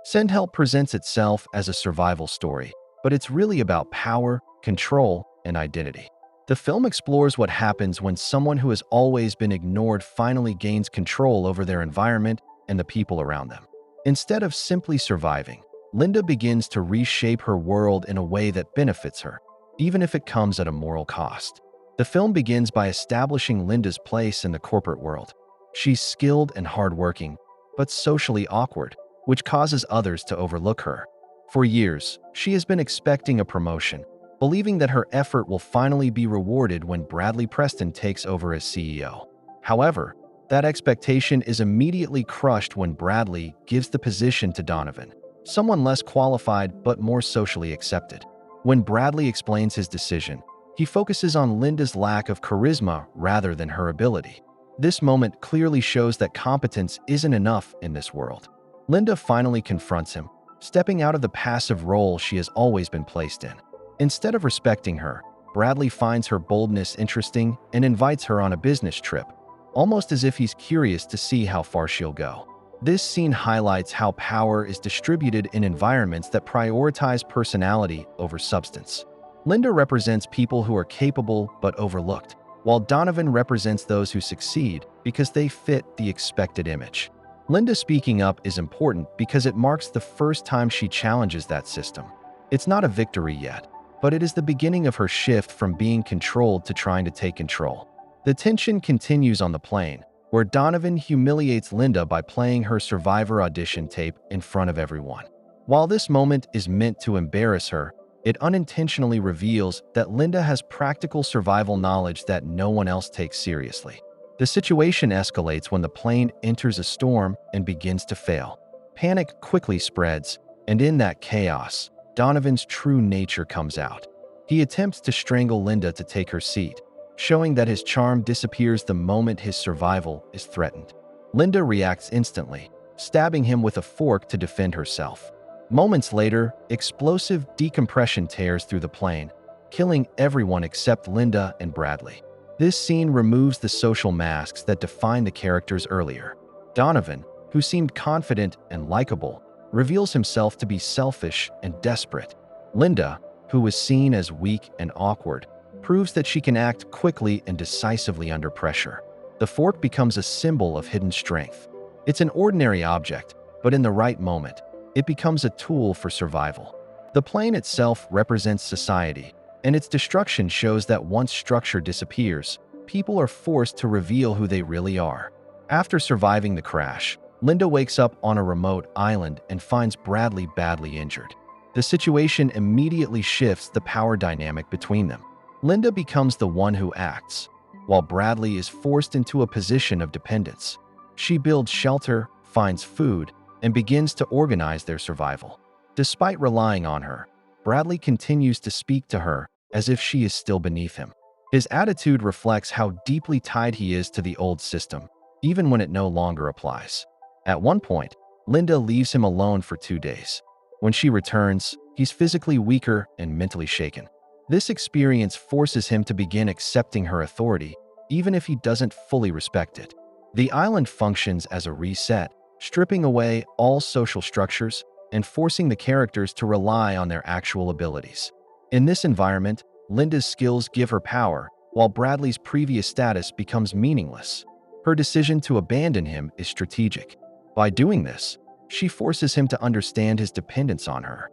Send Help presents itself as a survival story, but it's really about power, control, and identity. The film explores what happens when someone who has always been ignored finally gains control over their environment and the people around them. Instead of simply surviving, Linda begins to reshape her world in a way that benefits her, even if it comes at a moral cost. The film begins by establishing Linda's place in the corporate world. She's skilled and hardworking, but socially awkward, which causes others to overlook her. For years, she has been expecting a promotion, believing that her effort will finally be rewarded when Bradley Preston takes over as CEO. However, that expectation is immediately crushed when Bradley gives the position to Donovan, someone less qualified but more socially accepted. When Bradley explains his decision, he focuses on Linda's lack of charisma rather than her ability. This moment clearly shows that competence isn't enough in this world. Linda finally confronts him, stepping out of the passive role she has always been placed in. Instead of respecting her, Bradley finds her boldness interesting and invites her on a business trip, almost as if he's curious to see how far she'll go. This scene highlights how power is distributed in environments that prioritize personality over substance. Linda represents people who are capable but overlooked, while Donovan represents those who succeed because they fit the expected image. Linda speaking up is important because it marks the first time she challenges that system. It's not a victory yet, but it is the beginning of her shift from being controlled to trying to take control. The tension continues on the plane, where Donovan humiliates Linda by playing her Survivor audition tape in front of everyone. While this moment is meant to embarrass her, it unintentionally reveals that Linda has practical survival knowledge that no one else takes seriously. The situation escalates when the plane enters a storm and begins to fail. Panic quickly spreads, and in that chaos, Donovan's true nature comes out. He attempts to strangle Linda to take her seat, showing that his charm disappears the moment his survival is threatened. Linda reacts instantly, stabbing him with a fork to defend herself. Moments later, explosive decompression tears through the plane, killing everyone except Linda and Bradley. This scene removes the social masks that defined the characters earlier. Donovan, who seemed confident and likable, reveals himself to be selfish and desperate. Linda, who was seen as weak and awkward, proves that she can act quickly and decisively under pressure. The fork becomes a symbol of hidden strength. It's an ordinary object, but in the right moment, it becomes a tool for survival. The plane itself represents society, and its destruction shows that once structure disappears, people are forced to reveal who they really are. After surviving the crash, Linda wakes up on a remote island and finds Bradley badly injured. The situation immediately shifts the power dynamic between them. Linda becomes the one who acts, while Bradley is forced into a position of dependence. She builds shelter, finds food, and begins to organize their survival. Despite relying on her, Bradley continues to speak to her as if she is still beneath him. His attitude reflects how deeply tied he is to the old system, even when it no longer applies. At one point, Linda leaves him alone for 2 days. When she returns, he's physically weaker and mentally shaken. This experience forces him to begin accepting her authority, even if he doesn't fully respect it. The island functions as a reset, stripping away all social structures and forcing the characters to rely on their actual abilities. In this environment, Linda's skills give her power, while Bradley's previous status becomes meaningless. Her decision to abandon him is strategic. By doing this, she forces him to understand his dependence on her.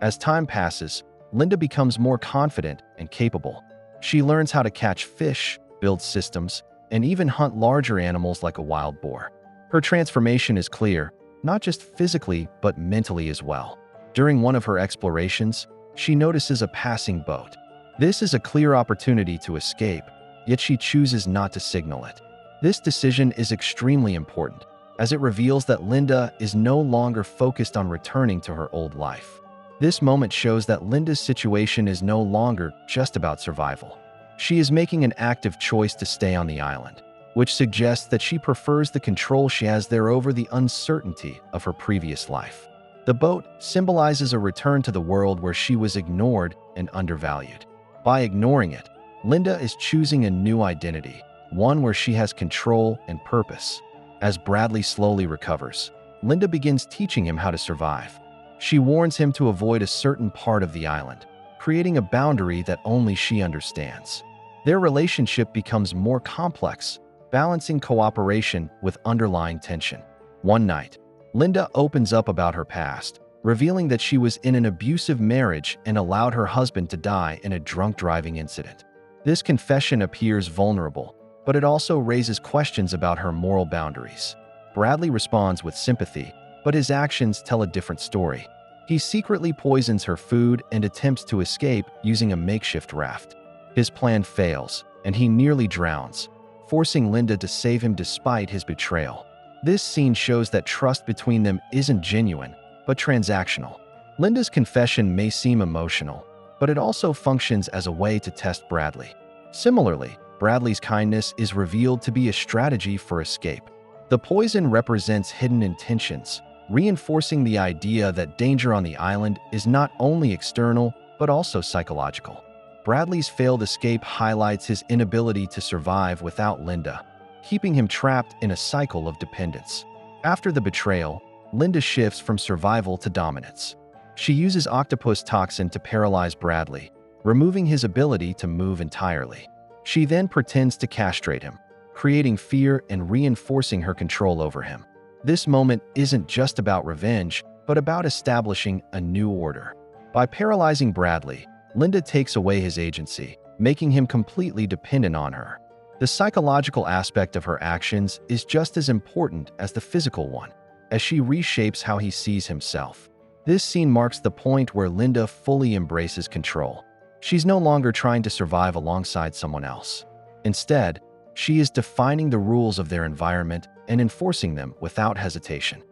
As time passes, Linda becomes more confident and capable. She learns how to catch fish, build systems, and even hunt larger animals like a wild boar. Her transformation is clear, not just physically but mentally as well. During one of her explorations, she notices a passing boat. This is a clear opportunity to escape, yet she chooses not to signal it. This decision is extremely important, as it reveals that Linda is no longer focused on returning to her old life. This moment shows that Linda's situation is no longer just about survival. She is making an active choice to stay on the island, which suggests that she prefers the control she has there over the uncertainty of her previous life. The boat symbolizes a return to the world where she was ignored and undervalued. By ignoring it, Linda is choosing a new identity, one where she has control and purpose. As Bradley slowly recovers, Linda begins teaching him how to survive. She warns him to avoid a certain part of the island, creating a boundary that only she understands. Their relationship becomes more complex, balancing cooperation with underlying tension. One night, Linda opens up about her past, revealing that she was in an abusive marriage and allowed her husband to die in a drunk driving incident. This confession appears vulnerable, but it also raises questions about her moral boundaries. Bradley responds with sympathy, but his actions tell a different story. He secretly poisons her food and attempts to escape using a makeshift raft. His plan fails, and he nearly drowns, forcing Linda to save him despite his betrayal. This scene shows that trust between them isn't genuine, but transactional. Linda's confession may seem emotional, but it also functions as a way to test Bradley. Similarly, Bradley's kindness is revealed to be a strategy for escape. The poison represents hidden intentions, reinforcing the idea that danger on the island is not only external, but also psychological. Bradley's failed escape highlights his inability to survive without Linda, keeping him trapped in a cycle of dependence. After the betrayal, Linda shifts from survival to dominance. She uses octopus toxin to paralyze Bradley, removing his ability to move entirely. She then pretends to castrate him, creating fear and reinforcing her control over him. This moment isn't just about revenge, but about establishing a new order. By paralyzing Bradley, Linda takes away his agency, making him completely dependent on her. The psychological aspect of her actions is just as important as the physical one, as she reshapes how he sees himself. This scene marks the point where Linda fully embraces control. She's no longer trying to survive alongside someone else. Instead, she is defining the rules of their environment and enforcing them without hesitation.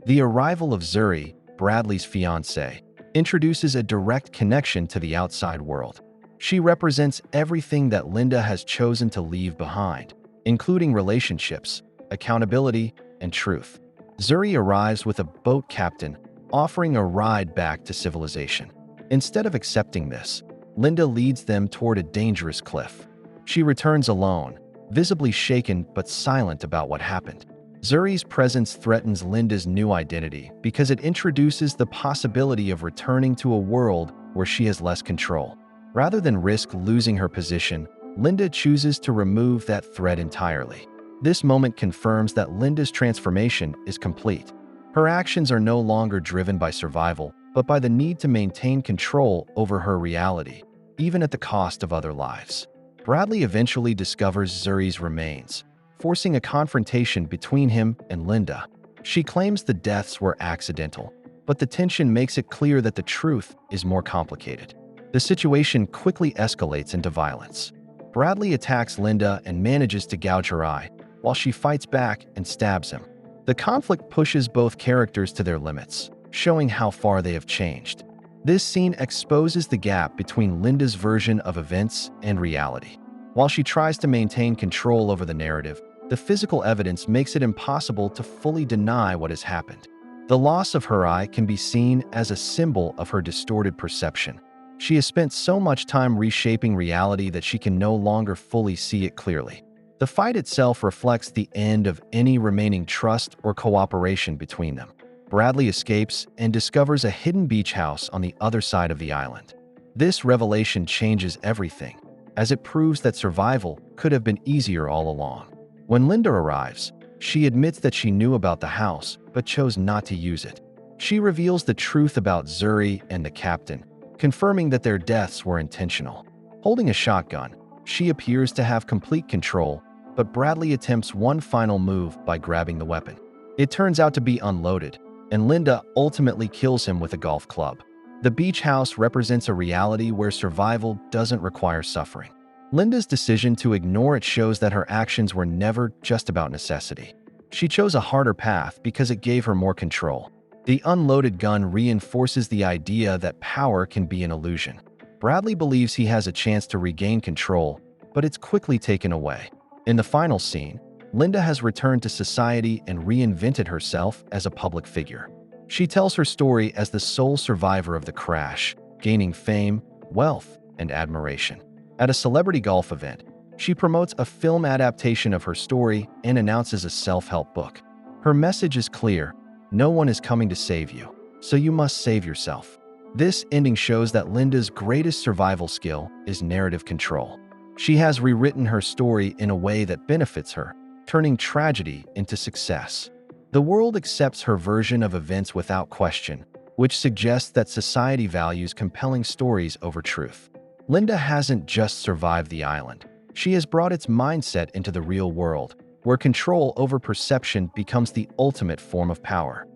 The arrival of Zuri, Bradley's fiancée, introduces a direct connection to the outside world. She represents everything that Linda has chosen to leave behind, including relationships, accountability, and truth. Zuri arrives with a boat captain, offering a ride back to civilization. Instead of accepting this, Linda leads them toward a dangerous cliff. She returns alone, visibly shaken but silent about what happened. Zuri's presence threatens Linda's new identity because it introduces the possibility of returning to a world where she has less control. Rather than risk losing her position, Linda chooses to remove that threat entirely. This moment confirms that Linda's transformation is complete. Her actions are no longer driven by survival, but by the need to maintain control over her reality, even at the cost of other lives. Bradley eventually discovers Zuri's remains, forcing a confrontation between him and Linda. She claims the deaths were accidental, but the tension makes it clear that the truth is more complicated. The situation quickly escalates into violence. Bradley attacks Linda and manages to gouge her eye, while she fights back and stabs him. The conflict pushes both characters to their limits, showing how far they have changed. This scene exposes the gap between Linda's version of events and reality. While she tries to maintain control over the narrative, the physical evidence makes it impossible to fully deny what has happened. The loss of her eye can be seen as a symbol of her distorted perception. She has spent so much time reshaping reality that she can no longer fully see it clearly. The fight itself reflects the end of any remaining trust or cooperation between them. Bradley escapes and discovers a hidden beach house on the other side of the island. This revelation changes everything, as it proves that survival could have been easier all along. When Linda arrives, she admits that she knew about the house but chose not to use it. She reveals the truth about Zuri and the captain, confirming that their deaths were intentional. Holding a shotgun, she appears to have complete control, but Bradley attempts one final move by grabbing the weapon. It turns out to be unloaded, and Linda ultimately kills him with a golf club. The beach house represents a reality where survival doesn't require suffering. Linda's decision to ignore it shows that her actions were never just about necessity. She chose a harder path because it gave her more control. The unloaded gun reinforces the idea that power can be an illusion. Bradley believes he has a chance to regain control, but it's quickly taken away. In the final scene, Linda has returned to society and reinvented herself as a public figure. She tells her story as the sole survivor of the crash, gaining fame, wealth, and admiration. At a celebrity golf event, She promotes a film adaptation of her story and announces a self-help book. Her message is clear: no one is coming to save you, so you must save yourself. This ending shows that Linda's greatest survival skill is narrative control. She has rewritten her story in a way that benefits her, turning tragedy into success. The world accepts her version of events without question, which suggests that society values compelling stories over truth. Linda hasn't just survived the island. She has brought its mindset into the real world, where control over perception becomes the ultimate form of power.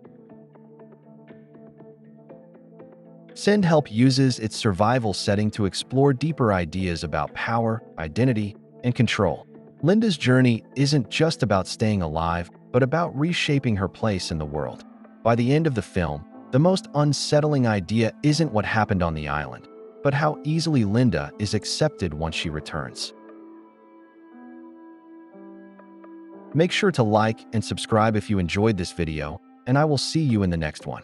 Send Help uses its survival setting to explore deeper ideas about power, identity, and control. Linda's journey isn't just about staying alive, but about reshaping her place in the world. By the end of the film, the most unsettling idea isn't what happened on the island, but how easily Linda is accepted once she returns. Make sure to like and subscribe if you enjoyed this video, and I will see you in the next one.